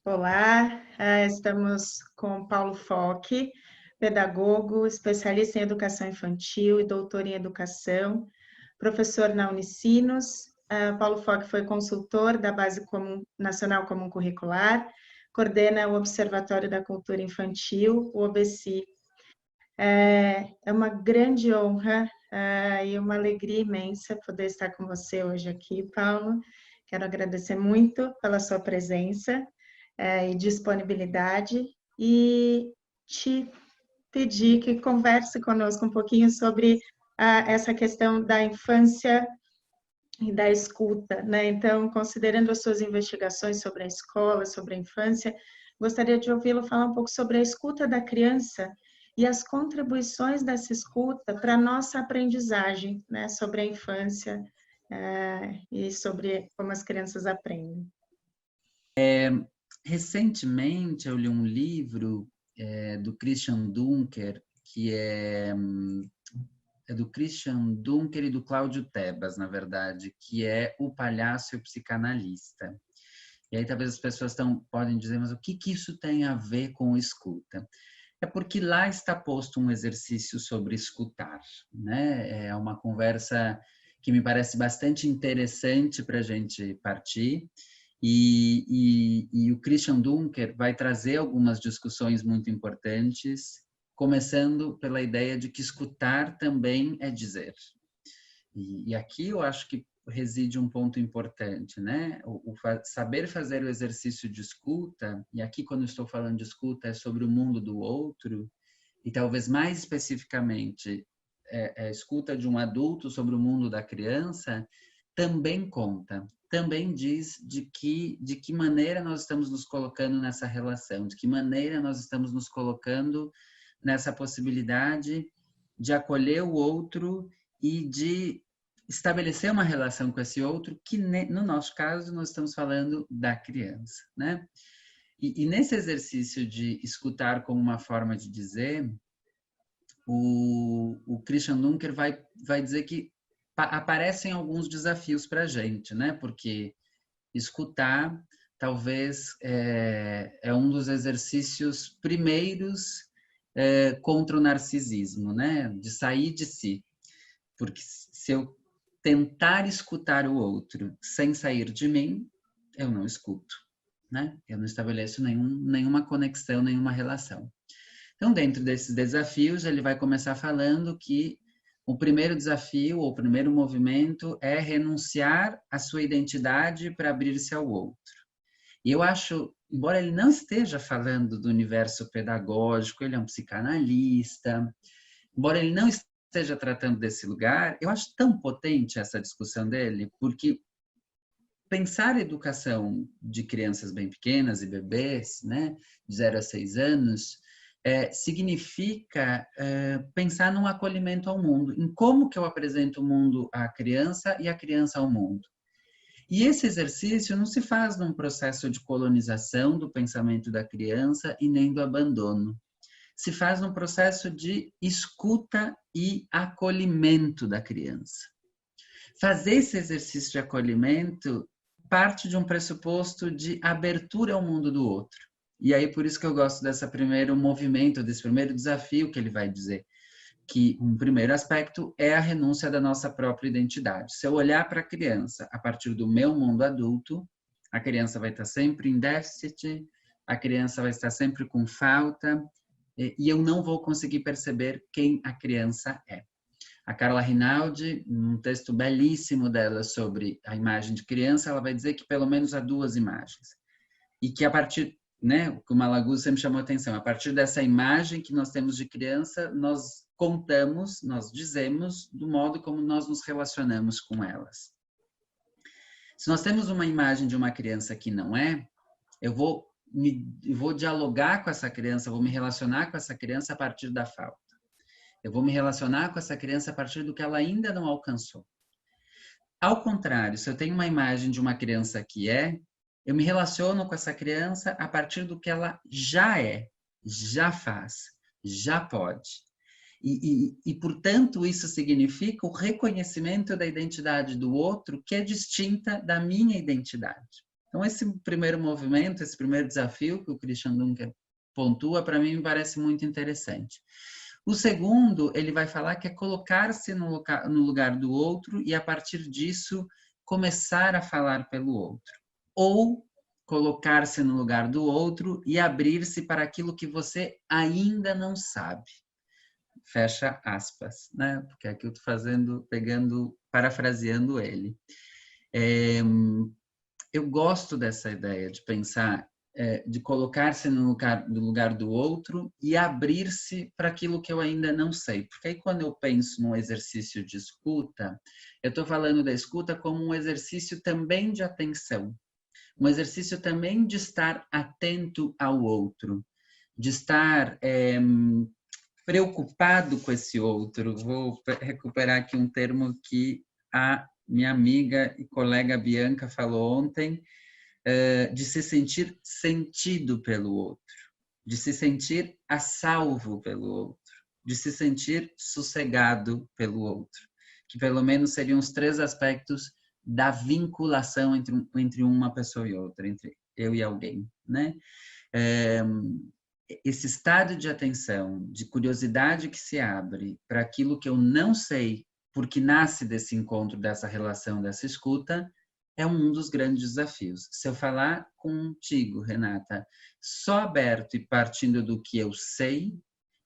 Olá, estamos com Paulo Fock, pedagogo, especialista em educação infantil e doutor em educação, professor na Unicinos. Paulo Fock foi consultor da Base Nacional Comum Curricular, coordena o Observatório da Cultura Infantil, o OBCI. É uma grande honra e uma alegria imensa poder estar com você hoje aqui, Paulo. Quero agradecer muito pela sua presença e disponibilidade e te pedir que converse conosco um pouquinho sobre essa questão da infância e da escuta, né? Então, considerando as suas investigações sobre a escola, sobre a infância, gostaria de ouvi-lo falar um pouco sobre a escuta da criança e as contribuições dessa escuta para a nossa aprendizagem, né? Sobre a infância e sobre como as crianças aprendem. Recentemente eu li um livro do Christian Dunker, que é do Christian Dunker e do Cláudio Tebas, na verdade, que é O Palhaço e o Psicanalista. E aí talvez as pessoas podem dizer, mas o que isso tem a ver com escuta? É porque lá está posto um exercício sobre escutar, né? É uma conversa que me parece bastante interessante para a gente partir. E o Christian Dunker vai trazer algumas discussões muito importantes, começando pela ideia de que escutar também é dizer. E aqui eu acho que reside um ponto importante, né? Saber fazer o exercício de escuta, e aqui quando estou falando de escuta é sobre o mundo do outro, e talvez mais especificamente a escuta de um adulto sobre o mundo da criança, também conta, também diz de que maneira nós estamos nos colocando nessa relação, de que maneira nós estamos nos colocando nessa possibilidade de acolher o outro e de estabelecer uma relação com esse outro, que no nosso caso nós estamos falando da criança, né? E nesse exercício de escutar como uma forma de dizer, o Christian Dunker vai dizer que aparecem alguns desafios para a gente, né? Porque escutar talvez é um dos exercícios primeiros contra o narcisismo, né? De sair de si. Porque se eu tentar escutar o outro sem sair de mim, eu não escuto, né? Eu não estabeleço nenhuma conexão, nenhuma relação. Então, dentro desses desafios, ele vai começar falando que o primeiro desafio, ou o primeiro movimento, é renunciar à sua identidade para abrir-se ao outro. E eu acho, embora ele não esteja falando do universo pedagógico, ele é um psicanalista, embora ele não esteja tratando desse lugar, eu acho tão potente essa discussão dele, porque pensar a educação de crianças bem pequenas e bebês, né, de 0 a 6 anos, significa pensar num acolhimento ao mundo, em como que eu apresento o mundo à criança e a criança ao mundo. E esse exercício não se faz num processo de colonização do pensamento da criança e nem do abandono. Se faz num processo de escuta e acolhimento da criança. Fazer esse exercício de acolhimento parte de um pressuposto de abertura ao mundo do outro. E aí por isso que eu gosto desse primeiro movimento, desse primeiro desafio que ele vai dizer, que um primeiro aspecto é a renúncia da nossa própria identidade. Se eu olhar para a criança a partir do meu mundo adulto, a criança vai estar sempre em déficit, a criança vai estar sempre com falta, e eu não vou conseguir perceber quem a criança é. A Carla Rinaldi, num texto belíssimo dela sobre a imagem de criança, ela vai dizer que pelo menos há duas imagens. E que a partir, né, o que o Malaguzzi sempre chamou a atenção, a partir dessa imagem que nós temos de criança, nós contamos, nós dizemos do modo como nós nos relacionamos com elas. Se nós temos uma imagem de uma criança que não é, eu vou dialogar com essa criança, eu vou me relacionar com essa criança a partir da falta. Eu vou me relacionar com essa criança a partir do que ela ainda não alcançou. Ao contrário, se eu tenho uma imagem de uma criança que é, eu me relaciono com essa criança a partir do que ela já é, já faz, já pode. Portanto, isso significa o reconhecimento da identidade do outro que é distinta da minha identidade. Então, esse primeiro movimento, esse primeiro desafio que o Christian Dunker pontua, para mim, me parece muito interessante. O segundo, ele vai falar que é colocar-se no lugar do outro e, a partir disso, começar a falar pelo outro. Ou colocar-se no lugar do outro e abrir-se para aquilo que você ainda não sabe. Fecha aspas, né? Porque aqui eu estou fazendo, parafraseando ele. Eu gosto dessa ideia de pensar, de colocar-se no lugar do outro e abrir-se para aquilo que eu ainda não sei. Porque aí quando eu penso num exercício de escuta, eu estou falando da escuta como um exercício também de atenção. Um exercício também de estar atento ao outro, de estar preocupado com esse outro. Vou recuperar aqui um termo que a minha amiga e colega Bianca falou ontem, de se sentir sentido pelo outro, de se sentir a salvo pelo outro, de se sentir sossegado pelo outro, que pelo menos seriam os 3 aspectos da vinculação entre uma pessoa e outra, entre eu e alguém, né? Esse estado de atenção, de curiosidade que se abre para aquilo que eu não sei, porque nasce desse encontro, dessa relação, dessa escuta, é um dos grandes desafios. Se eu falar contigo, Renata, só aberto e partindo do que eu sei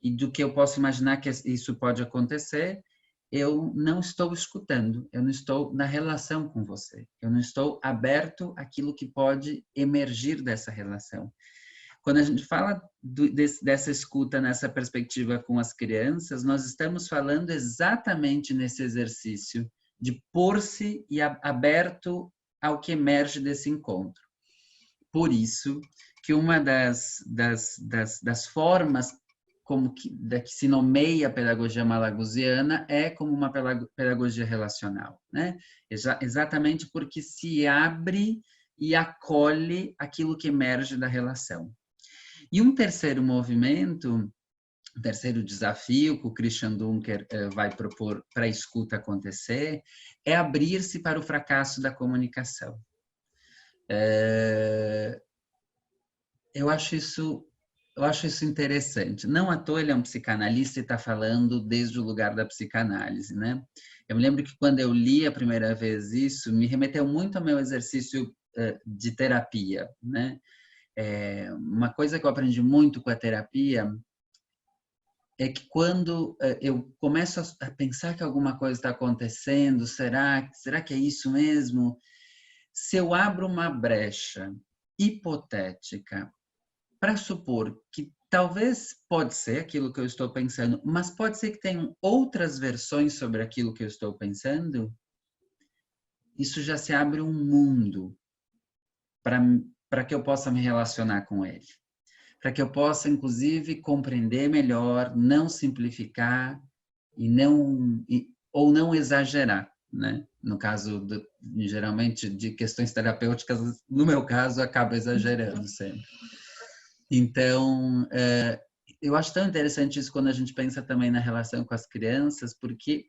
e do que eu posso imaginar que isso pode acontecer, eu não estou escutando, eu não estou na relação com você, eu não estou aberto àquilo que pode emergir dessa relação. Quando a gente fala dessa escuta nessa perspectiva com as crianças, nós estamos falando exatamente nesse exercício de pôr-se e aberto ao que emerge desse encontro. Por isso que uma das formas como que se nomeia a pedagogia malaguziana é como uma pedagogia relacional, né? Exatamente porque se abre e acolhe aquilo que emerge da relação. E um terceiro movimento, um terceiro desafio que o Christian Dunker vai propor para a escuta acontecer, é abrir-se para o fracasso da comunicação. Eu acho isso interessante. Não à toa ele é um psicanalista e está falando desde o lugar da psicanálise, né? Eu me lembro que quando eu li a primeira vez isso, me remeteu muito ao meu exercício de terapia, né? Uma coisa que eu aprendi muito com a terapia é que quando eu começo a pensar que alguma coisa está acontecendo, será que é isso mesmo? Se eu abro uma brecha hipotética para supor que talvez pode ser aquilo que eu estou pensando, mas pode ser que tenham outras versões sobre aquilo que eu estou pensando, isso já se abre um mundo para que eu possa me relacionar com ele. Para que eu possa, inclusive, compreender melhor, não simplificar ou não exagerar, né? No caso, geralmente, de questões terapêuticas, no meu caso, acabo exagerando sempre. Então, eu acho tão interessante isso quando a gente pensa também na relação com as crianças, porque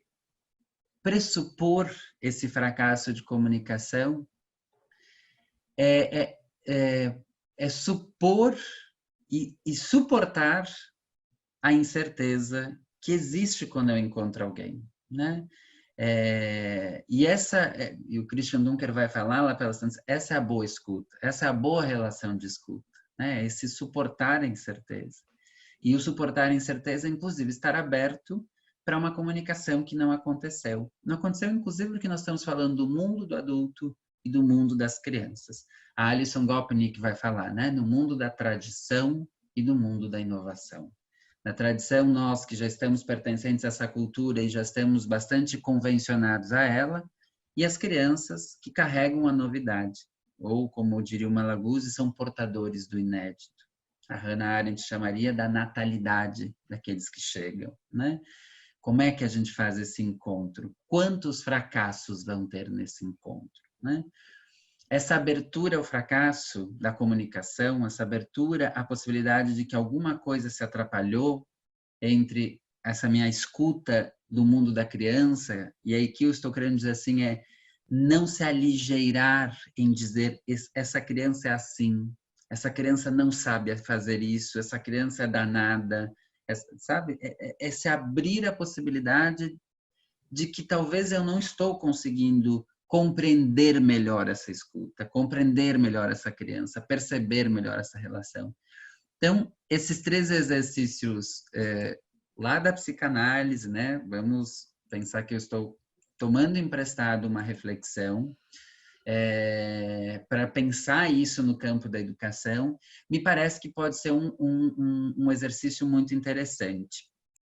pressupor esse fracasso de comunicação é supor e suportar a incerteza que existe quando eu encontro alguém, né? E o Christian Dunker vai falar lá pelas tantas, essa é a boa escuta, essa é a boa relação de escuta, né? Esse suportar a incerteza. E o suportar a incerteza, inclusive, estar aberto para uma comunicação que não aconteceu. Não aconteceu, inclusive, porque nós estamos falando do mundo do adulto e do mundo das crianças. A Alison Gopnik vai falar, né? No mundo da tradição e do mundo da inovação. Na tradição, nós que já estamos pertencentes a essa cultura e já estamos bastante convencionados a ela, e as crianças que carregam a novidade, ou, como diria o Malaguzzi, são portadores do inédito. A Hannah Arendt chamaria da natalidade daqueles que chegam, né? Como é que a gente faz esse encontro? Quantos fracassos vão ter nesse encontro, né? Essa abertura ao fracasso da comunicação, essa abertura à possibilidade de que alguma coisa se atrapalhou entre essa minha escuta do mundo da criança, e aí que eu estou querendo dizer assim, não se aligeirar em dizer essa criança é assim, essa criança não sabe fazer isso, essa criança é danada, sabe? É se abrir a possibilidade de que talvez eu não estou conseguindo compreender melhor essa escuta, compreender melhor essa criança, perceber melhor essa relação. Então, esses 3 exercícios lá da psicanálise, né? Vamos pensar que eu estou tomando emprestado uma reflexão para pensar isso no campo da educação, me parece que pode ser um exercício muito interessante.